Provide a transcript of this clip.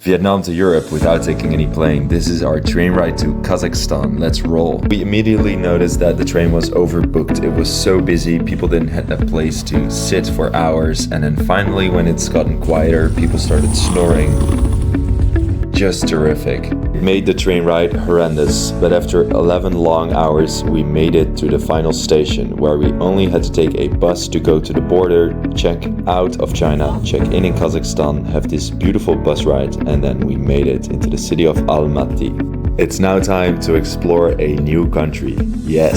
Vietnam to Europe without taking any plane. This is our train ride to Kazakhstan. Let's roll. We immediately noticed that the train was overbooked. It was so busy, people didn't have a place to sit for hours. And then finally, when it's gotten quieter, people started snoring. Just terrific. It made the train ride horrendous, but after 11 long hours, we made it to the final station, where we only had to take a bus to go to the border, check out of China, check in Kazakhstan, have this beautiful bus ride, and then we made it into the city of Almaty. It's now time to explore a new country. Yes.